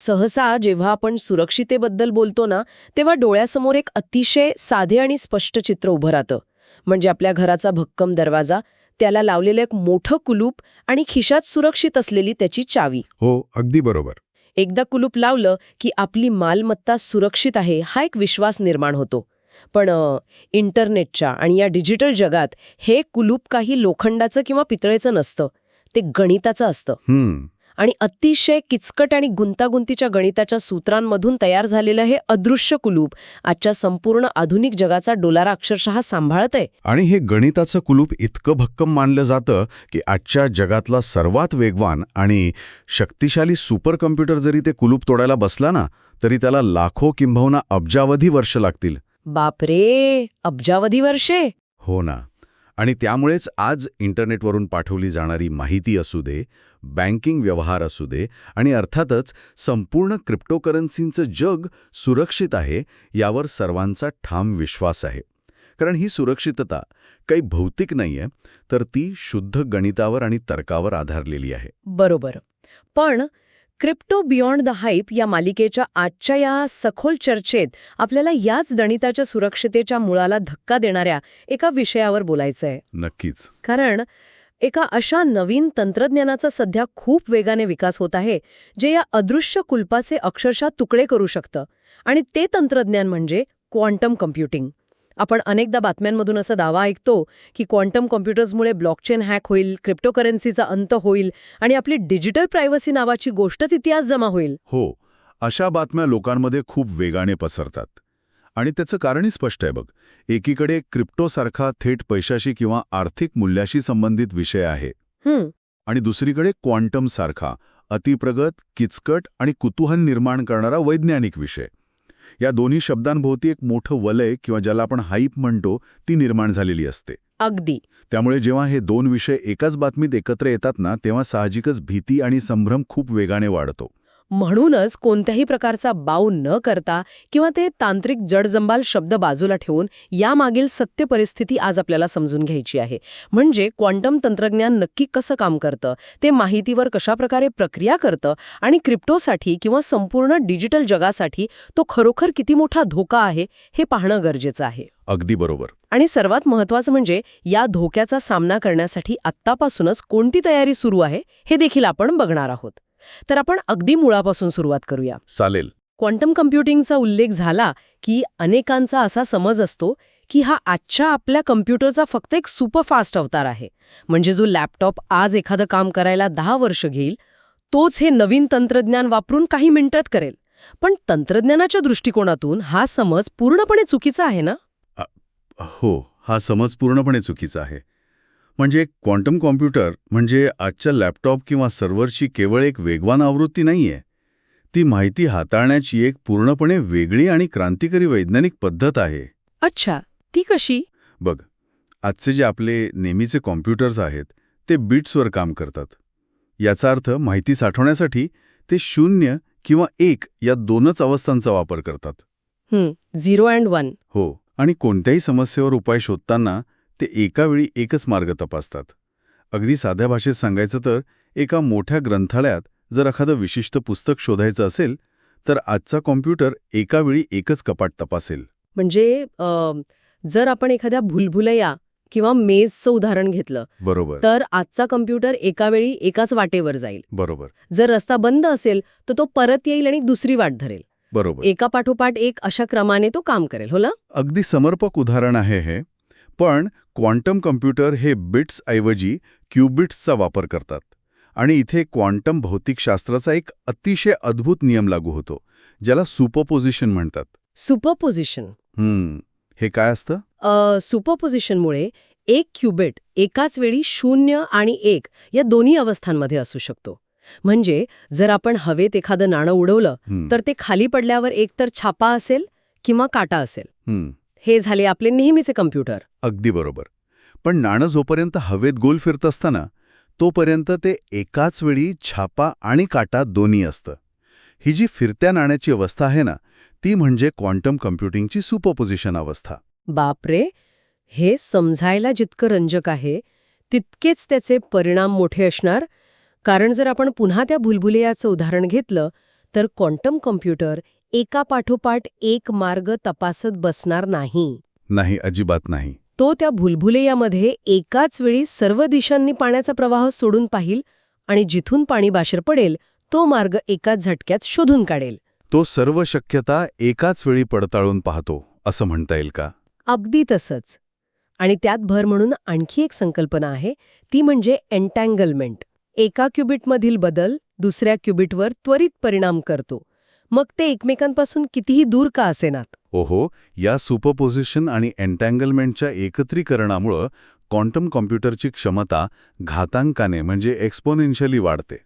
सहसा जेव्हा आपण सुरक्षितेबद्दल बोलतो ना, तेव्हा डोळ्यासमोर एक अतिशय साधे आणि स्पष्ट चित्र उभं राहतं. म्हणजे आपल्या घराचा भक्कम दरवाजा, त्याला लावलेलं एक मोठं कुलूप आणि खिशात सुरक्षित असलेली त्याची चावी. हो, अगदी बरोबर. एकदा कुलूप लावलं की आपली मालमत्ता सुरक्षित आहे हा एक विश्वास निर्माण होतो. पण इंटरनेटच्या आणि या डिजिटल जगात हे कुलूप काही लोखंडाचं किंवा पितळेचं नसतं. ते गणिताचं असतं. आणि अतिशय किचकट आणि गुंतागुंतीच्या गणिताच्या सूत्रांमधून तयार झालेलं हे अदृश्य कुलूप आजच्या संपूर्ण आधुनिक जगाचा डोलारा अक्षरशः सांभाळतंय. आणि हे गणिताचं कुलूप इतकं भक्कम मानलं जातं की आजच्या जगातला सर्वात वेगवान आणि शक्तिशाली सुपर कम्प्युटर जरी ते कुलूप तोडायला बसला ना, तरी त्याला लाखो किंबहुना अब्जावधी वर्ष लागतील. बापरे, अब्जावधी वर्षे. हो ना. आणि त्यामुळेच आज इंटरनेटवरून पाठवली जाणारी माहिती असू दे, बँकिंग व्यवहार असू दे आणि अर्थातच संपूर्ण क्रिप्टोकरन्सींचं जग सुरक्षित आहे यावर सर्वांचा ठाम विश्वास आहे. कारण ही सुरक्षितता काही भौतिक नाहीये, तर ती शुद्ध गणितावर आणि तर्कावर आधारलेली आहे. बरोबर. पण क्रिप्टो बियॉन्ड द हाईप या मालिकेच्या आजच्या या सखोल चर्चेत आपल्याला याच गणिताच्या सुरक्षितेच्या मुळाला धक्का देणाऱ्या एका विषयावर बोलायचंय. नक्कीच. कारण एका अशा नवीन तंत्रज्ञानाचा सध्या खूप वेगाने विकास होत आहे, जे या अदृश्य कुलपाचे अक्षरशः तुकडे करू शकतं. आणि ते तंत्रज्ञान म्हणजे क्वांटम कम्प्युटिंग. आपण अनेकदा बातम्यांमधून असा दावा ऐकतो की क्वांटम कॉम्प्युटर्समुळे ब्लॉकचेन हॅक होईल, क्रिप्टोकरन्सीचा अंत होईल आणि आपली डिजिटल प्रायव्हसी नावाची गोष्टच इतिहास जमा होईल. हो, अशा बातम्या लोकांमध्ये खूप वेगाने पसरतात. आणि त्याचं कारणही स्पष्ट आहे बघ. एकीकडे क्रिप्टोसारखा थेट पैशाशी किंवा आर्थिक मूल्याशी संबंधित विषय आहे. आणि दुसरीकडे क्वांटमसारखा अतिप्रगत, किचकट आणि कुतूहल निर्माण करणारा वैज्ञानिक विषय. या दोन्ही शब्दांभोवती एक मोठं वलय किंवा ज्याला आपण हाईप म्हणतो ती निर्माण झालेली असते. अगदी. त्यामुळे जेव्हा हे दोन विषय एकाच बातमीत एकत्र येतात ना, तेव्हा साहजिकच भीती आणि संभ्रम खूप वेगाने वाढतो. म्हणूनच कोणत्याही प्रकारचा बाऊ न करता किंवा ते तांत्रिक जडजंबाल शब्द बाजूला ठेवून यामागील सत्य परिस्थिती आज आपल्याला समजून घ्यायची आहे. म्हणजे क्वांटम तंत्रज्ञान नक्की कसं काम करतं, ते माहितीवर कशाप्रकारे प्रक्रिया करतं आणि क्रिप्टोसाठी किंवा संपूर्ण डिजिटल जगासाठी तो खरोखर किती मोठा धोका आहे हे पाहणं गरजेचं आहे. अगदी बरोबर. आणि सर्वात महत्त्वाचं म्हणजे या धोक्याचा सामना करण्यासाठी आत्तापासूनच कोणती तयारी सुरू आहे हे देखील आपण बघणार आहोत. तर आपण अगदी मुळापासून सुरुवात करूया. चालेल. क्वांटम कम्प्युटिंगचा उल्लेख झाला की अनेकांचा असा समज असतो की हा आजच्या आपल्या कम्प्युटरचा फक्त एक सुपरफास्ट अवतार आहे. म्हणजे जो लॅपटॉप आज एखादं काम करायला 10 वर्ष घेईल, तोच हे नवीन तंत्रज्ञान वापरून काही मिनिटात करेल. पण तंत्रज्ञानाच्या दृष्टिकोनातून हा समज पूर्णपणे चुकीचा आहे ना? हो, हा समज पूर्णपणे चुकीचा आहे. म्हणजे क्वांटम कॉम्प्युटर म्हणजे आजच्या लॅपटॉप किंवा सर्व्हरची केवळ एक वेगवान आवृत्ती नाहीये. ती माहिती हाताळण्याची एक पूर्णपणे वेगळी आणि क्रांतिकारी वैज्ञानिक पद्धत आहे. अच्छा, ती कशी? बघ, आजचे जे आपले नेहमीचे कॉम्प्युटर्स आहेत ते बिट्सवर काम करतात. याचा अर्थ माहिती साठवण्यासाठी ते 0 किंवा 1 या दोनच अवस्थांचा वापर करतात. 0 and 1. हो, आणि कोणत्याही समस्येवर उपाय शोधताना ते एका वेळी एकच मार्ग तपासतात. अगदी साध्या भाषेत सांगायचं तर एका मोठ्या ग्रंथालयात जर एखादं विशिष्ट पुस्तक शोधायचं असेल तर आजचा कॉम्प्युटर एका वेळी एकच कपाट तपासेल. म्हणजे जर आपण एखाद्या भुलभुलैया किंवा मेजचं उदाहरण घेतलं, बरोबर. तर आजचा कम्प्युटर एका वेळी एकाच वाटेवर जाईल. बरोबर. जर रस्ता बंद असेल तर तो परत येईल आणि दुसरी वाट धरेल. बरोबर. एका पाठोपाठ एक अशा क्रमाने तो काम करेल. हो ना? अगदी समर्पक उदाहरण आहे हे. पण क्वांटम कम्प्युटर हे बिट्स ऐवजी क्यूबिट्सचा वापर करतात. आणि इथे क्वांटम भौतिकशास्त्राचा एक अतिशय अद्भुत नियम लागू होतो, ज्याला सुपरपोजिशन म्हणतात. सुपरपोजिशन. हे काय असतं? सुपरपोजिशनमुळे एक क्युबिट एकाच वेळी 0 आणि 1 या दोन्ही अवस्थांमध्ये असू शकतो. म्हणजे जर आपण हवेत एखादं नाणं उडवलं तर ते खाली पडल्यावर एकतर छापा असेल किंवा काटा असेल. हे झाले आपले नेहमीचे कम्प्युटर. अगदी बरोबर. पण नाणं जोपर्यंत हवेत गोल फिरत असतं ना, तोपर्यंत ते एकाच वेळी छापा आणि काटा दोन्ही असतं. ही जी फिरत्या नाण्याची अवस्था आहे ना, ती म्हणजे क्वांटम कम्प्युटिंगची सुपरपोजिशन अवस्था. बापरे, हे समजायला जितकं रंजक आहे तितकेच त्याचे परिणाम मोठे असणार. कारण जर आपण पुन्हा त्या भुलभुलैयाचं उदाहरण घेतलं तर क्वांटम कॉम्प्युटर एकापाठोपाठ एक मार्ग तपासत बसणार नाही. नाही, अजिबात नाही. तो त्या भुलभुलैयामध्ये एकाच वेळी सर्व दिशांनी पाण्याचा प्रवाह सोडून पाहिल आणि जिथून पाणी बाहेर पडेल तो मार्ग एकाच झटक्यात शोधून काढेल. तो सर्व शक्यता एकाच वेळी पडताळून पाहतो असं म्हणता येईल का? अगदी तसंच. आणि त्यात भर म्हणून आणखी एक संकल्पना आहे, ती म्हणजे एन्टँगलमेंट. एका क्युबिटमधील बदल दुसऱ्या क्युबिटवर त्वरित परिणाम करतो. मग ते एकमेकांपासून कितीही दूर का असेनात. ओहो, या सुपरपोझिशन आणि एन्टँगलमेंटच्या एकत्रीकरणामुळं क्वांटम कॉम्प्युटरची क्षमता घातांकाने म्हणजे एक्सपोनेन्शियली वाढते.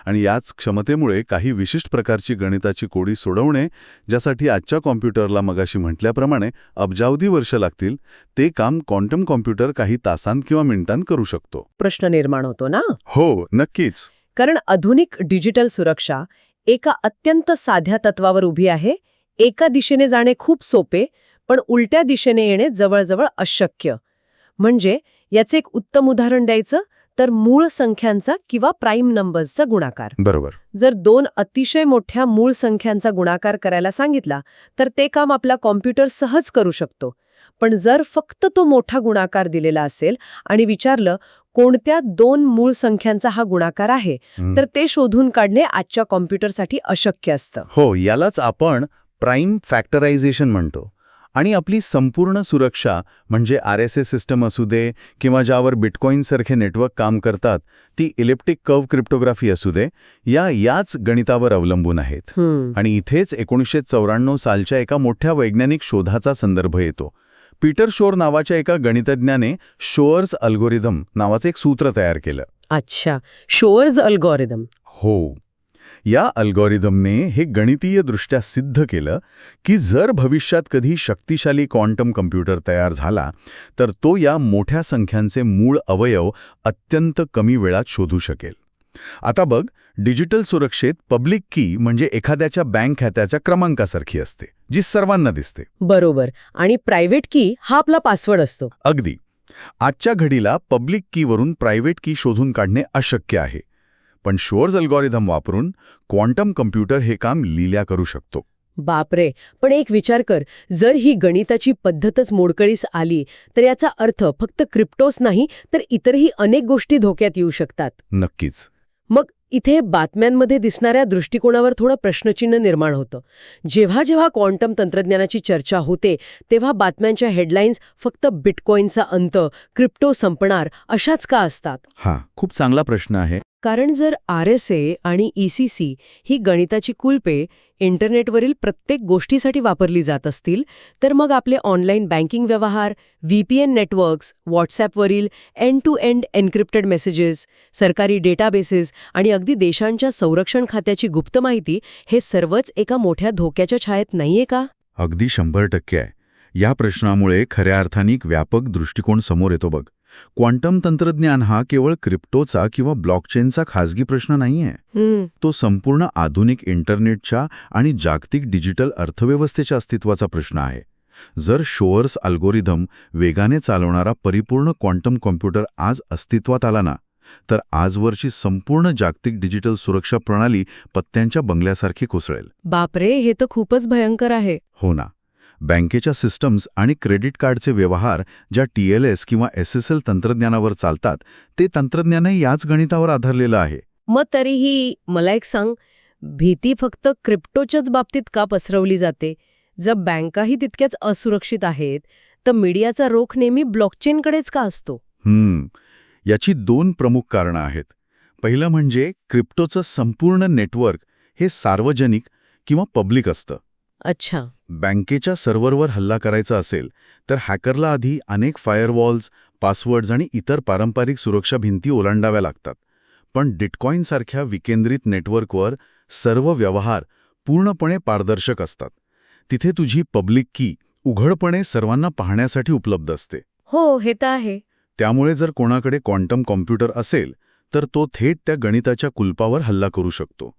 आणि याच क्षमतेमुळे काही विशिष्ट प्रकारची गणिताची कोडी सोडवणे, ज्यासाठी आजच्या कॉम्प्युटरला मगाशी म्हटल्याप्रमाणे अब्जावधी वर्ष लागतील, ते काम क्वांटम कॉम्प्युटर काही तासांत किंवा मिनिटांत करू शकतो. प्रश्न निर्माण होतो ना. हो, नक्कीच. कारण आधुनिक डिजिटल सुरक्षा एका अत्यंत साध्या तत्वावर उभी आहे. एका दिशेने जाणे खूप सोपे, पण उलट्या दिशेने येणे जवळजवळ अशक्य. म्हणजे याचे एक उत्तम उदाहरण द्यायचं तर मूळ संख्यांचा किंवा प्राईम नंबर्सचा गुणाकार. बरोबर. जर दोन अतिशय मोठ्या मूळ संख्यांचा गुणाकार करायला सांगितला तर ते काम आपला कॉम्प्युटर सहज करू शकतो. पण जर फक्त तो मोठा गुणाकार दिलेला असेल आणि विचारलं कोणत्या दोन मूळ संख्यांचा हा गुणाकार आहे, तर ते शोधून काढणे आजच्या कॉम्प्युटरसाठी अशक्य असतं. हो, यालाच आपण प्राईम फॅक्टरायझेशन म्हणतो. आणि आपली संपूर्ण सुरक्षा म्हणजे RSA सिस्टम असू दे किंवा ज्यावर बिटकॉईनसारखे नेटवर्क काम करतात, ती इलेप्टिक कर्व क्रिप्टोग्राफी असू दे, याच गणितावर अवलंबून आहेत. आणि इथेच 1994 सालच्या एका मोठ्या वैज्ञानिक शोधाचा संदर्भ येतो. पीटर शोर नावाच्या एका गणितज्ञाने शोअर्स अल्गोरिदम नावाचं एक सूत्र तयार केलं. अच्छा, शोअर्स अल्गोरिदम. हो. या अल्गोरिदमने हे गणितीयदृष्ट्या सिद्ध केलं की जर भविष्यात कधी शक्तिशाली क्वांटम कम्प्युटर तयार झाला तर तो या मोठ्या संख्यांचे मूळ अवयव अत्यंत कमी वेळात शोधू शकेल. आता बघ, डिजिटल सुरक्षेत पब्लिक की म्हणजे एखाद्याच्या बँक खात्याच्या क्रमांकासारखी असते, जी सर्वांना दिसते. बरोबर. आणि प्रायव्हेट की हा आपला पासवर्ड असतो. अगदी. आजच्या घडीला पब्लिक कीवरून प्रायव्हेट की शोधून काढणे अशक्य आहे. पण शोअर्स अल्गोरिदम वापरून क्वांटम कम्प्युटर हे काम लिल्या करू शकतो. बापरे. पण एक विचार कर, जर ही गणिताची पद्धतच मोडकळीस आली तर याचा अर्थ फक्त क्रिप्टोस नाही तर इतरही अनेक गोष्टी धोक्यात येऊ शकतात. नक्कीच. मग इथे बातम्यांमध्ये दिसणाऱ्या दृष्टिकोनावर थोडं प्रश्नचिन्ह निर्माण होतं. जेव्हा जेव्हा क्वांटम तंत्रज्ञानाची चर्चा होते तेव्हा बातम्यांच्या हेडलाईन्स फक्त बिटकॉईनचा अंत, क्रिप्टो संपणार अशाच का असतात? हा खूप चांगला प्रश्न आहे. कारण जर RSA आणि ECC ही गणिताची कुलपे इंटरनेटवरील प्रत्येक गोष्टीसाठी वापरली जात असतील तर मग आपले ऑनलाईन बँकिंग व्यवहार, VPN नेटवर्क्स, व्हॉट्सॲपवरील end to end encrypted messages, सरकारी डेटाबेसेस आणि अगदी देशांच्या संरक्षण खात्याची गुप्त माहिती हे सर्वच एका मोठ्या धोक्याच्या छायेत नाहीये का? अगदी 100% आहे. या प्रश्नामुळे खऱ्या अर्थाने एक व्यापक दृष्टिकोन समोर येतो बघ. क्वांटम तंत्रज्ञान हा केवळ क्रिप्टोचा किंवा ब्लॉकचेनचा खाजगी प्रश्न नाहीये. तो संपूर्ण आधुनिक इंटरनेटच्या आणि जागतिक डिजिटल अर्थव्यवस्थेच्या अस्तित्वाचा प्रश्न आहे. जर शोअर्स अल्गोरिदम वेगाने चालवणारा परिपूर्ण क्वांटम कॉम्प्युटर आज अस्तित्वात आला ना, तर आजवरची संपूर्ण जागतिक डिजिटल सुरक्षा प्रणाली पत्त्यांच्या बंगल्यासारखी कोसळेल. बापरे, हे तर खूपच भयंकर आहे. हो ना. बँकेच्या सिस्टम्स आणि क्रेडिट कार्डचे व्यवहार ज्या TLS किंवा SSL तंत्रज्ञानावर चालतात, ते तंत्रज्ञानही याच गणितावर आधारलेलं आहे. मग तरीही मला एक सांग, भीती फक्त क्रिप्टोच्याच बाबतीत का पसरवली जाते? जर बँकाही तितक्याच असुरक्षित आहेत तर मीडियाचा रोख नेहमी ब्लॉकचेनकडेच का असतो? याची 2 प्रमुख कारणं आहेत. पहिलं म्हणजे क्रिप्टोचं संपूर्ण नेटवर्क हे सार्वजनिक किंवा पब्लिक असतं. अच्छा. बँकेच्या सर्व्हरवर हल्ला करायचा असेल तर हॅकरला आधी अनेक फायरवॉल्स, पासवर्ड्स आणि इतर पारंपरिक सुरक्षा भिंती ओलांडाव्या लागतात. पण बिटकॉईनसारख्या विकेंद्रित नेटवर्कवर सर्व व्यवहार पूर्णपणे पारदर्शक असतात. तिथे तुझी पब्लिक की उघडपणे सर्वांना पाहण्यासाठी उपलब्ध असते. हो, हे तर आहे. त्यामुळे जर कोणाकडे क्वांटम कॉम्प्युटर असेल तर तो थेट त्या गणिताच्या कुलपावर हल्ला करू शकतो.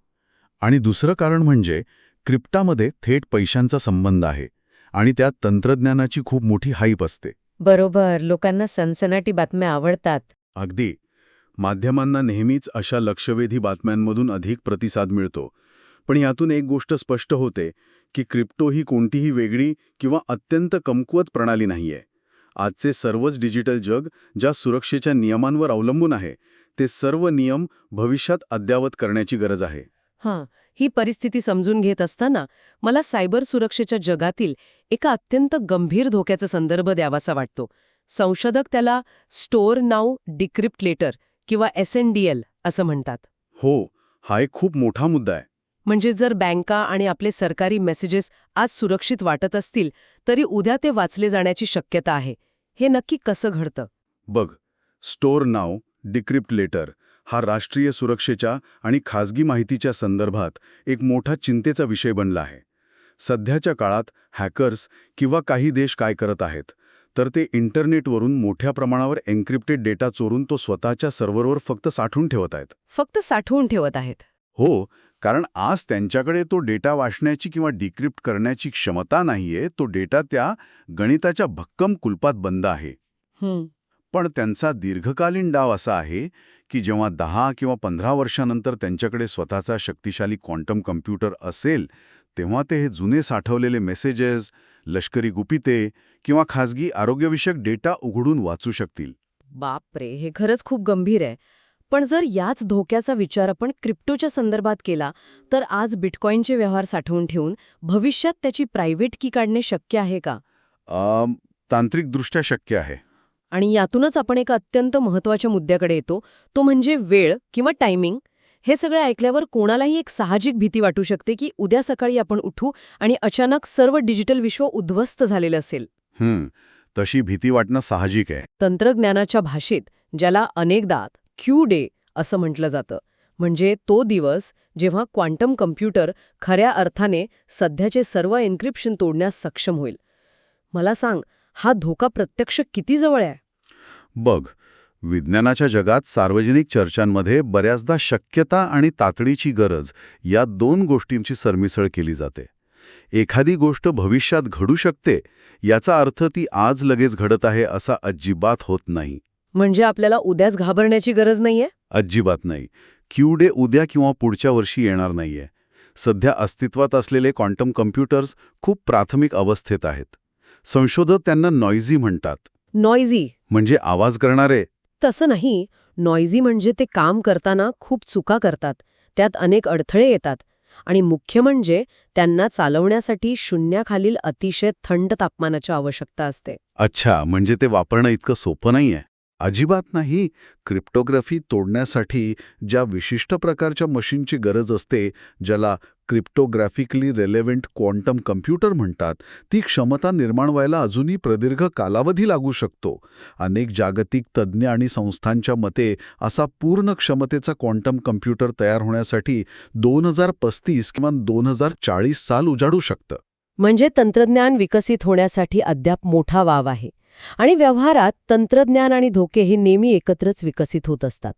आणि दुसरं कारण म्हणजे क्रिप्टामध्ये थेट पैशांचा संबंध आहे आणि त्यात तंत्रज्ञानाची खूप मोठी हाईप असते. बरोबर. लोकांना सनसनाटी बातम्या आवडतात. अगदी. माध्यमांना नेहमीच अशा लक्षवेधी बातम्यांमधून अधिक प्रतिसाद मिळतो. पण यातून एक गोष्ट स्पष्ट होते की क्रिप्टो ही कोणतीही वेगळी किंवा अत्यंत कमकुवत प्रणाली नाहीये. आजचे सर्वच डिजिटल जग ज्या सुरक्षेच्या नियमांवर अवलंबून आहे, ते सर्व नियम भविष्यात अद्ययावत करण्याची गरज आहे. हां, ही परिस्थिती समजून घेत असताना मला सायबर सुरक्षेच्या जगातील एका अत्यंत गंभीर धोक्याचा संदर्भ द्यावासा वाटतो. संशोधक त्याला स्टोअर नाऊ डिक्रिप्ट लेटर किंवा SNDL असं म्हणतात. हो, हा एक खूप मोठा मुद्दा आहे. म्हणजे जर बँका आणि आपले सरकारी मेसेजेस आज सुरक्षित वाटत असतील, तरी उद्या ते वाचले जाण्याची शक्यता आहे. हे नक्की कसं घडतं? बघ, स्टोअर नाव डिक्रिप्ट लेटर हा राष्ट्रीय सुरक्षेच्या आणि खाजगी माहितीच्या संदर्भात एक मोठा चिंतेचा विषय बनला आहे. सध्याच्या काळात हॅकर्स किंवा काही देश काय करत आहेत, तर ते इंटरनेटवरून मोठ्या प्रमाणावर एन्क्रिप्टेड डेटा चोरून तो स्वतःच्या सर्व्हरवर फक्त साठवून ठेवत आहेत. फक्त साठवून ठेवत आहेत. हो, कारण आज त्यांच्याकडे तो डेटा वाचण्याची किंवा डिक्रिप्ट करण्याची क्षमता नाहीये. तो डेटा त्या गणिताच्या भक्कम कुलपात बंद आहे. पण त्यांचा दीर्घकालीन डाव असा आहे की जेव्हा 10 किंवा 15 वर्षांनंतर त्यांच्याकडे स्वतःचा शक्तिशाली क्वांटम कम्प्युटर असेल, तेव्हा ते हे जुने साठवलेले मेसेजेस, लष्करी गुपिते किंवा खाजगी आरोग्यविषयक डेटा उघडून वाचू शकतील. बापरे, हे खरंच खूप गंभीर आहे. पण जर याच धोक्याचा विचार आपण क्रिप्टोच्या संदर्भात केला, तर आज बिटकॉईनचे व्यवहार साठवून ठेवून भविष्यात त्याची प्रायव्हेट की काढणे शक्य आहे का? तांत्रिकदृष्ट्या शक्य आहे. आणि यातूनच आपण एका अत्यंत महत्त्वाच्या मुद्द्याकडे येतो, तो म्हणजे वेळ किंवा टायमिंग. हे सगळे ऐकल्यावर कोणालाही एक साहजिक भीती वाटू शकते की उद्या सकाळी आपण उठू आणि अचानक सर्व डिजिटल विश्व उद्ध्वस्त झालेलं असेल. तशी भीती वाटणं साहजिक आहे. तंत्रज्ञानाच्या भाषेत ज्याला अनेकदा Q-डे असं म्हटलं जातं, म्हणजे तो दिवस जेव्हा क्वांटम कम्प्युटर खऱ्या अर्थाने सध्याचे सर्व एन्क्रिप्शन तोडण्यास सक्षम होईल. मला सांग, हा धोका प्रत्यक्ष किती जवळ आहे? बघ, विज्ञानाच्या जगात सार्वजनिक चर्चांमध्ये बऱ्याचदा शक्यता आणि तातडीची गरज या दोन गोष्टींची सरमिसळ केली जाते. एखादी गोष्ट भविष्यात घडू शकते याचा अर्थ ती आज लगेच घडत आहे असा अजिबात होत नाही. म्हणजे आपल्याला उद्याच घाबरण्याची गरज नाहीये? अजिबात नाही. Q-डे उद्या किंवा पुढच्या वर्षी येणार नाहीये. सध्या अस्तित्वात असलेले क्वांटम कम्प्युटर्स खूप प्राथमिक अवस्थेत आहेत. संशोधक त्यांना नॉइझी म्हणतात. नॉइझी म्हणजे आवाज करणारे. तसं नाही. नॉइझी म्हणजे ते काम करताना खूप चुका करतात, त्यात अनेक अडथळे येतात आणि मुख्य म्हणजे त्यांना चालवण्यासाठी शून्याखालील अतिशय थंड तापमानाची आवश्यकता असते. अच्छा, म्हणजे ते वापरणं इतकं सोपं नाहीये. अजिबात नाही. क्रिप्टोग्राफी तोडण्यासाठी ज्या विशिष्ट प्रकारच्या मशीनची गरज असते, ज्याला क्रिप्टोग्राफिकली रेलेव्हंट क्वांटम कम्प्युटर म्हणतात, ती क्षमता निर्माण व्हायला अजूनही प्रदीर्घ कालावधी लागू शकतो. अनेक जागतिक तज्ज्ञ आणि संस्थांच्या मते असा पूर्ण क्षमतेचा क्वांटम कम्प्युटर तयार होण्यासाठी 2035 किंवा 2040 साल उजाडू शकतं. म्हणजे तंत्रज्ञान विकसित होण्यासाठी अद्याप मोठा वाव आहे. आणि व्यवहारात तंत्रज्ञान आणि धोके हे नेहमी एकत्रच विकसित होत असतात.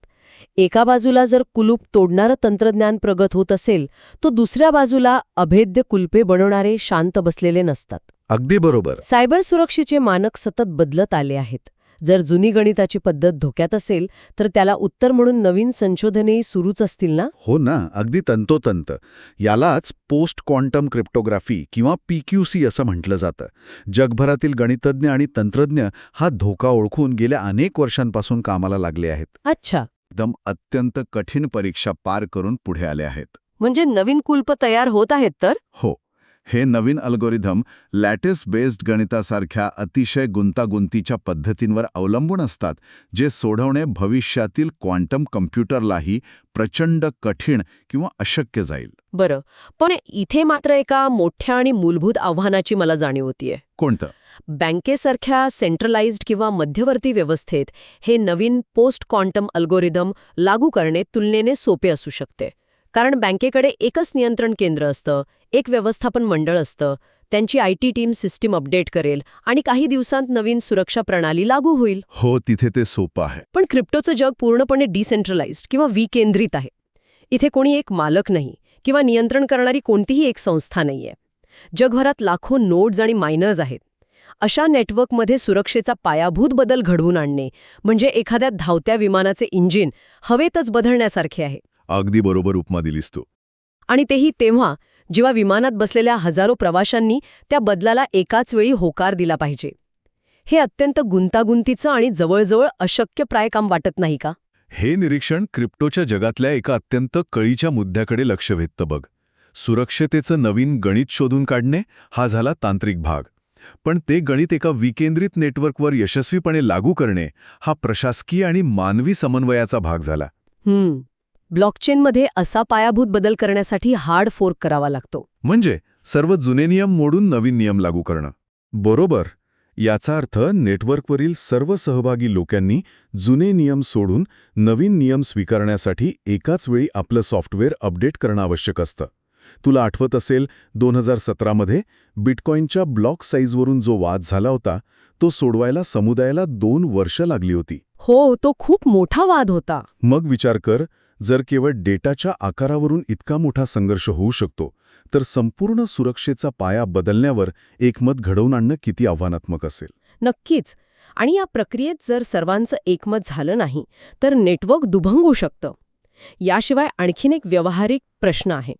एका बाजूला जर कुलूप तोडणारं तंत्रज्ञान प्रगत होत असेल, तो दुसऱ्या बाजूला अभेद्य कुलपे बनवणारे शांत बसलेले नसतात. अगदी बरोबर. सायबर सुरक्षेचे मानक सतत बदलत आले आहेत. जर जुनी गणिताची पद्धत धोक्यात असेल, तर त्याला उत्तर म्हणून नवीन संशोधनेही सुरूच असतील ना? हो ना, अगदी तंतोतंत. यालाच पोस्ट क्वांटम क्रिप्टोग्राफी किंवा PQC असं म्हटलं जातं. जगभरातील गणितज्ञ आणि तंत्रज्ञ हा धोका ओळखून गेल्या अनेक वर्षांपासून कामाला लागले आहेत. अच्छा. एकदम अत्यंत कठीण परीक्षा पार करून पुढे आले आहेत. म्हणजे नवीन कुलप तयार होत आहेत तर? हो. हे नवीन अल्गोरिदम लॅटिस बेस्ड गणितासारख्या अतिशय गुंतागुंतीच्या पद्धतींवर अवलंबून असतात, जे सोडवणे भविष्यातील क्वांटम कम्प्युटरलाही प्रचंड कठीण किंवा अशक्य जाईल. बरं, पण इथे मात्र एका मोठ्या आणि मूलभूत आव्हानाची मला जाणीव होतीये. कोणतं? बँकेसारख्या सेंट्रलाइज्ड किंवा मध्यवर्ती व्यवस्थेत हे नवीन पोस्ट क्वांटम अल्गोरिदम लागू करणे तुलनेने सोपे असू शकते. कारण बँकेकडे एकच नियंत्रण केंद्र असतं, एक व्यवस्थापन मंडळ असतं, त्यांची IT टीम सिस्टीम अपडेट करेल आणि काही दिवसांत नवीन सुरक्षा प्रणाली लागू होईल. हो, तिथे ते सोपं आहे. पण क्रिप्टोचं जग पूर्णपणे डिसेंट्रलाइज्ड किंवा विकेंद्रित आहे. इथे कोणी एक मालक नाही किंवा नियंत्रण करणारी कोणतीही एक संस्था नाहीये. जगभरात लाखो नोड्स आणि मायनर्स आहेत. अशा नेटवर्कमध्ये सुरक्षेचा पायाभूत बदल घडवून आणणे म्हणजे एखाद्या धावत्या विमानाचे इंजिन हवेतच बदलण्यासारखे आहे. अगदी बरोबर उपमा दिलीस तू. आणि तेही तेव्हा जेव्हा विमानात बसलेल्या हजारो प्रवाशांनी त्या बदलाला एकाच वेळी होकार दिला पाहिजे. हे अत्यंत गुंतागुंतीचं आणि जवळजवळ अशक्यप्राय काम वाटत नाही का? हे निरीक्षण क्रिप्टोच्या जगातल्या एका अत्यंत कळीच्या मुद्द्याकडे लक्ष वेधतं बघ. सुरक्षतेचं नवीन गणित शोधून काढणे हा झाला तांत्रिक भाग. पण ते गणित एका विकेंद्रित नेटवर्कवर यशस्वीपणे लागू करणे हा प्रशासकीय आणि मानवी समन्वयाचा भाग झाला. ब्लॉकचेनमध्ये असा पायाभूत बदल करण्यासाठी हार्ड फोर्क करावा लागतो. म्हणजे सर्व जुने नियम मोडून नवीन नियम लागू करणं. बरोबर. याचा अर्थ नेटवर्कवरील सर्व सहभागी लोकांनी जुने नियम सोडून नवीन नियम स्वीकारण्यासाठी एकाच वेळी आपलं सॉफ्टवेअर अपडेट करणं आवश्यक असतं. तुला आठवत असेल 2017मध्ये बिटकॉईनच्या ब्लॉक साईजवरून जो वाद झाला होता तो सोडवायला समुदायाला 2 वर्ष लागली होती. हो, तो खूप मोठा वाद होता. मग विचार कर, जर केवळ डेटाच्या आकारावरून इतका मोठा संघर्ष होऊ शकतो तर संपूर्ण सुरक्षेचा पाया बदलण्यावर एकमत घडवून आणणं किती आव्हानात्मक असेल. नक्कीच. आणि या प्रक्रियेत जर सर्वांचं एकमत झालं नाही तर नेटवर्क दुभंगू शकतं. याशिवाय आणखीन एक व्यावहारिक प्रश्न आहे.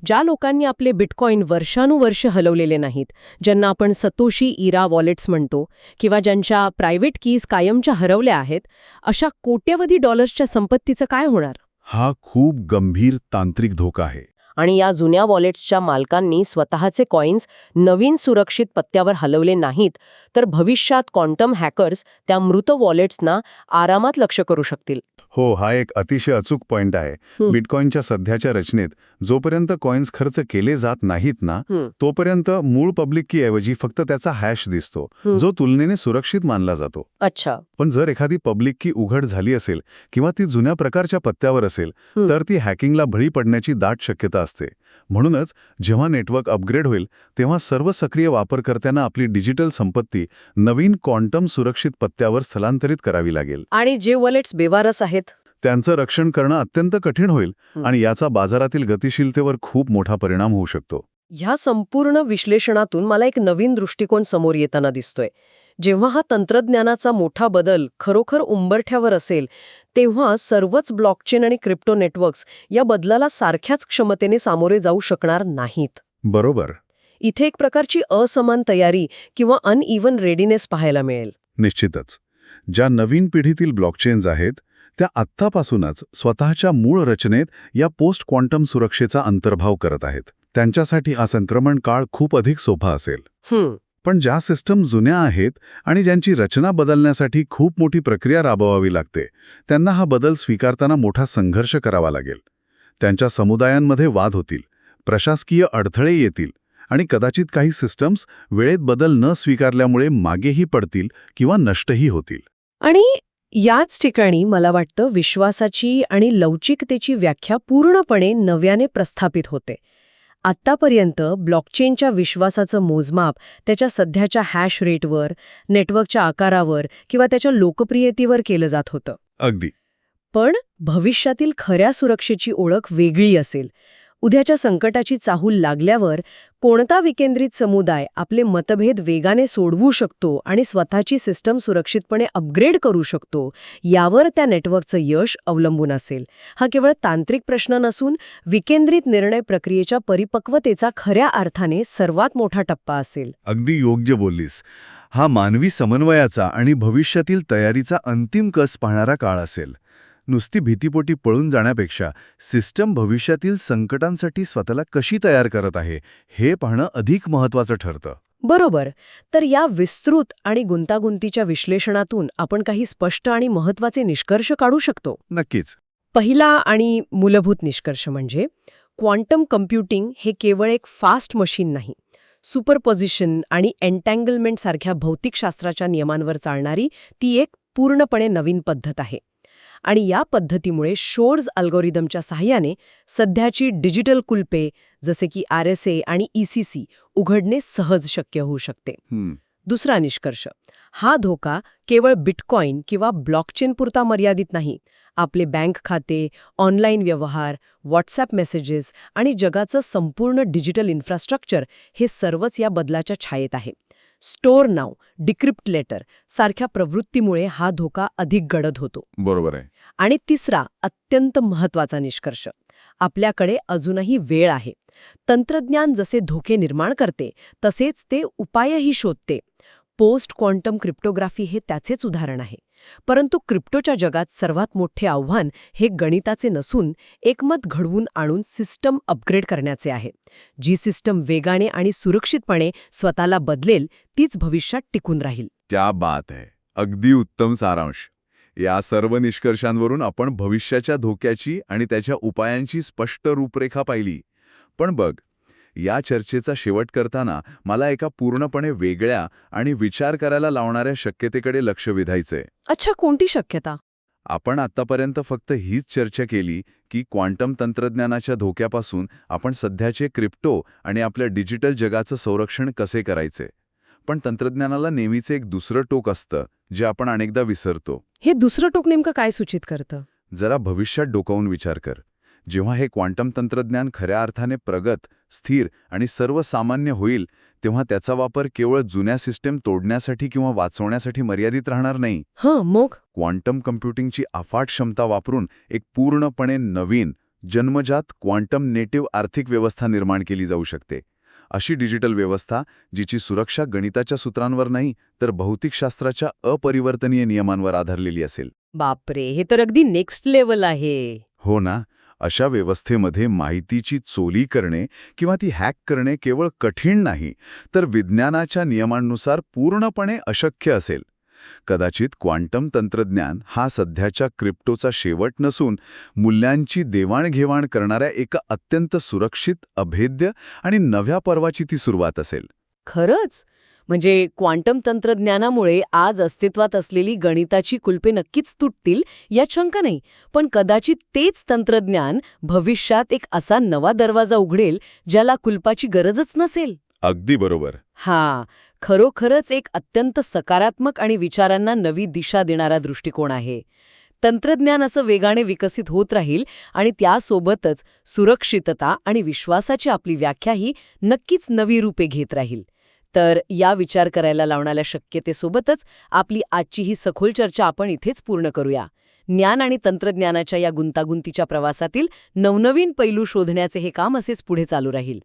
ज्या लोकांनी आपले बिटकॉईन वर्षानुवर्ष हलवलेले नाहीत, ज्यांना आपण सतोशी इरा वॉलेट्स म्हणतो, किंवा ज्यांच्या प्रायव्हेट कीज कायमच्या हरवल्या आहेत, अशा कोट्यवधी डॉलर्सच्या संपत्तीचं काय होणार? हा खूप गंभीर तांत्रिक धोका आहे. आणि या जुन्या वॉलेट्सच्या मालकांनी स्वतःचे कॉईन्स नवीन सुरक्षित पत्त्यावर हलवले नाहीत तर भविष्यात क्वांटम हॅकर्स त्या मृत वॉलेट्सना आरामात लक्ष्य करू शकतील. हो, हा एक अतिशय अचूक पॉइंट आहे. बिटकॉईनच्या सध्याच्या रचनेत जोपर्यंत कॉईन्स खर्च केले जात नाहीत ना, तोपर्यंत मूळ पब्लिक की ऐवजी फक्त त्याचा हॅश दिसतो, जो तुलनेने सुरक्षित मानला जातो. अच्छा. पण जर एखादी पब्लिक की उघड झाली असेल किंवा ती जुन्या प्रकारच्या पत्त्यावर असेल तर ती हॅकिंगला बळी पडण्याची दाट शक्यता असते. म्हणूनच जेव्हा नेटवर्क अपग्रेड होईल तेव्हा सर्व सक्रिय वापरकर्त्यांना आपली डिजिटल संपत्ती नवीन क्वांटम सुरक्षित पत्त्यावर स्थलांतरित करावी लागेल. आणि जे वॉलेट्स बेवारस आहेत त्यांचं रक्षण करणं अत्यंत कठीण होईल आणि याचा बाजारातील गतिशीलतेवर खूप मोठा परिणाम होऊ शकतो. ह्या संपूर्ण विश्लेषणातून मला एक नवीन दृष्टिकोन समोर येताना दिसतोय. जेव्हा हा तंत्रज्ञानाचा मोठा बदल खरोखर उंबरठ्यावर असेल तेव्हा सर्वच ब्लॉकचेन आणि क्रिप्टो नेटवर्क्स या बदलाला सारख्याच क्षमतेने सामोरे जाऊ शकणार नाहीत. बरोबर. इथे एक प्रकारची असमान तयारी किंवा अनइव्हन रेडीनेस पाहायला मिळेल. निश्चितच. ज्या नवीन पिढीतील ब्लॉकचेन्स आहेत त्या आत्तापासूनच स्वतःच्या मूळ रचनेत या पोस्ट क्वांटम सुरक्षेचा अंतर्भाव करत आहेत. त्यांच्यासाठी हा संक्रमण काळ खूप अधिक सोपा असेल. पण ज्या सिस्टम जुन्या आहेत आणि ज्यांची रचना बदलण्यासाठी खूप मोठी प्रक्रिया राबवावी लागते त्यांना हा बदल स्वीकारताना मोठा संघर्ष करावा लागेल. त्यांच्या समुदायांमध्ये वाद होतील, प्रशासकीय अडथळे येतील आणि कदाचित काही सिस्टम्स वेळेत बदल न स्वीकारल्यामुळे मागेही पडतील किंवा नष्टही होतील. आणि याच ठिकाणी मला वाटतं विश्वासाची आणि लवचिकतेची व्याख्या पूर्णपणे नव्याने प्रस्थापित होते. आत्तापर्यंत ब्लॉकचेनच्या विश्वासाचं मोजमाप त्याच्या सध्याच्या हॅश रेटवर, नेटवर्कच्या आकारावर किंवा त्याच्या लोकप्रियतेवर केलं जात होतं. अगदी. पण भविष्यातील खऱ्या सुरक्षेची ओळख वेगळी असेल. उद्याच्या संकटाची चाहूल लागल्यावर कोणता विकेंद्रित समुदाय आपले मतभेद वेगाने सोडवू शकतो आणि स्वतःची सिस्टम सुरक्षितपणे अपग्रेड करू शकतो यावर त्या नेटवर्कचं यश अवलंबून असेल. हा केवळ तांत्रिक प्रश्न नसून विकेंद्रित निर्णय प्रक्रियेच्या परिपक्वतेचा खऱ्या अर्थाने सर्वात मोठा टप्पा असेल. अगदी योग्य बोललीस. हा मानवी समन्वयाचा आणि भविष्यातील तयारीचा अंतिम कस पाहणारा काळ असेल. नुसती भीतीपोटी पळून जाण्यापेक्षा सिस्टम भविष्यातील संकटांसाठी स्वतःला कशी तयार करत आहे हे पाहणं अधिक महत्त्वाचं ठरतं. बरोबर. तर या विस्तृत आणि गुंतागुंतीच्या विश्लेषणातून आपण काही स्पष्ट आणि महत्त्वाचे निष्कर्ष काढू शकतो. नक्कीच. पहिला आणि मूलभूत निष्कर्ष म्हणजे क्वांटम कम्प्युटिंग हे केवळ एक फास्ट मशीन नाही. सुपरपोजिशन आणि एन्टँगलमेंट सारख्या भौतिकशास्त्राच्या नियमांवर चालणारी ती एक पूर्णपणे नवीन पद्धत आहे. आणि या पद्धतीमुळे शोर्स अल्गोरिदमच्या सहाय्याने सध्याची डिजिटल कुलपे जसे की RSA आणि ECC उघडणे सहज शक्य होऊ शकते. दुसरा निष्कर्ष, हा धोका केवळ बिटकॉईन किंवा ब्लॉकचेनपुरता मर्यादित नाही. आपले बँक खाते, ऑनलाईन व्यवहार, व्हॉट्सॲप मेसेजेस आणि जगाचं संपूर्ण डिजिटल इन्फ्रास्ट्रक्चर हे सर्वच या बदलाच्या छायेत आहे. स्टोअर नाव, डिक्रिप्ट लेटर सारख्या प्रवृत्तीमुळे हा धोका अधिक गडद होतो. बरोबर आहे. आणि तिसरा अत्यंत महत्त्वाचा निष्कर्ष, आपल्याकडे अजूनही वेळ आहे. तंत्रज्ञान जसे धोके निर्माण करते तसेच ते उपायही शोधते. पोस्ट क्वांटम क्रिप्टोग्राफी हे त्याचेच उदाहरण आहे. परंतु क्रिप्टोच्या जगात सर्वात मोठे आव्हान हे गणिताचे नसून एकमत घडवून आणून सिस्टम अपग्रेड करण्याचे आहे. जी सिस्टम वेगाने आणि सुरक्षितपणे स्वतःला बदलेल तीच भविष्यात टिकून राहील. क्या बात आहे. अगदी उत्तम सारांश. या सर्व निष्कर्षांवरून आपण भविष्याच्या धोक्याची आणि त्याच्या उपायांची स्पष्ट रूपरेखा पाहिली. पण बघ, या चर्चेचा शेवट करताना मला एका पूर्णपणे वेगळ्या आणि विचार करायला लावणाऱ्या शक्यतेकडे लक्ष वेधायचंय. अच्छा, कोणती शक्यता? आपण आत्तापर्यंत फक्त हीच चर्चा केली की क्वांटम तंत्रज्ञानाच्या धोक्यापासून आपण सध्याचे क्रिप्टो आणि आपल्या डिजिटल जगाचं संरक्षण कसे करायचे. पण तंत्रज्ञानाला नेहमीच एक दुसरं टोक असतं जे आपण अनेकदा विसरतो. हे दुसरं टोक नेमकं काय सूचित करतं? जरा भविष्यात डोकावून विचार कर. जेव्हा हे क्वांटम तंत्रज्ञान खऱ्या अर्थाने प्रगत, स्थिर आणि सर्वसामान्य होईल तेव्हा त्याचा वापर केवळ जुन्या सिस्टीम तोडण्यासाठी किंवा वाचवण्यासाठी मर्यादित राहणार नाही. मग क्वांटम कम्प्युटिंगची अफाट क्षमता वापरून एक पूर्णपणे नवीन, जन्मजात क्वांटम नेटिव्ह आर्थिक व्यवस्था निर्माण केली जाऊ शकते. अशी डिजिटल व्यवस्था जिची सुरक्षा गणिताच्या सूत्रांवर नाही तर भौतिकशास्त्राच्या अपरिवर्तनीय नियमांवर आधारलेली असेल. बापरे, हे तर अगदी नेक्स्ट लेवल आहे. हो ना. अशा व्यवस्थेमध्ये माहितीची चोरी करणे किंवा ती हॅक करणे केवळ कठीण नाही तर विज्ञानाच्या नियमांनुसार पूर्णपणे अशक्य असेल. कदाचित क्वांटम तंत्रज्ञान हा सध्याच्या क्रिप्टोचा शेवट नसून मूल्यांची देवाणघेवाण करणाऱ्या एका अत्यंत सुरक्षित, अभेद्य आणि नव्या पर्वाची ती सुरुवात असेल. खरंच? म्हणजे क्वांटम तंत्रज्ञानामुळे आज अस्तित्वात असलेली गणिताची कुलपे नक्कीच तुटतील यात शंका नाही. पण कदाचित तेच तंत्रज्ञान भविष्यात एक असा नवा दरवाजा उघडेल ज्याला कुलपाची गरजच नसेल. अगदी बरोबर. खरोखरच एक अत्यंत सकारात्मक आणि विचारांना नवी दिशा देणारा दृष्टिकोन आहे. तंत्रज्ञान असं वेगाने विकसित होत राहील आणि त्यासोबतच सुरक्षितता आणि विश्वासाची आपली व्याख्याही नक्कीच नवी रूपे घेत राहील. तर या विचार करायला लावणाऱ्या शक्यतेसोबतच आपली आजची ही सखोल चर्चा आपण इथेच पूर्ण करूया. ज्ञान आणि तंत्रज्ञानाच्या या गुंतागुंतीच्या प्रवासातील नवनवीन पैलू शोधण्याचे हे काम असेच पुढे चालू राहील.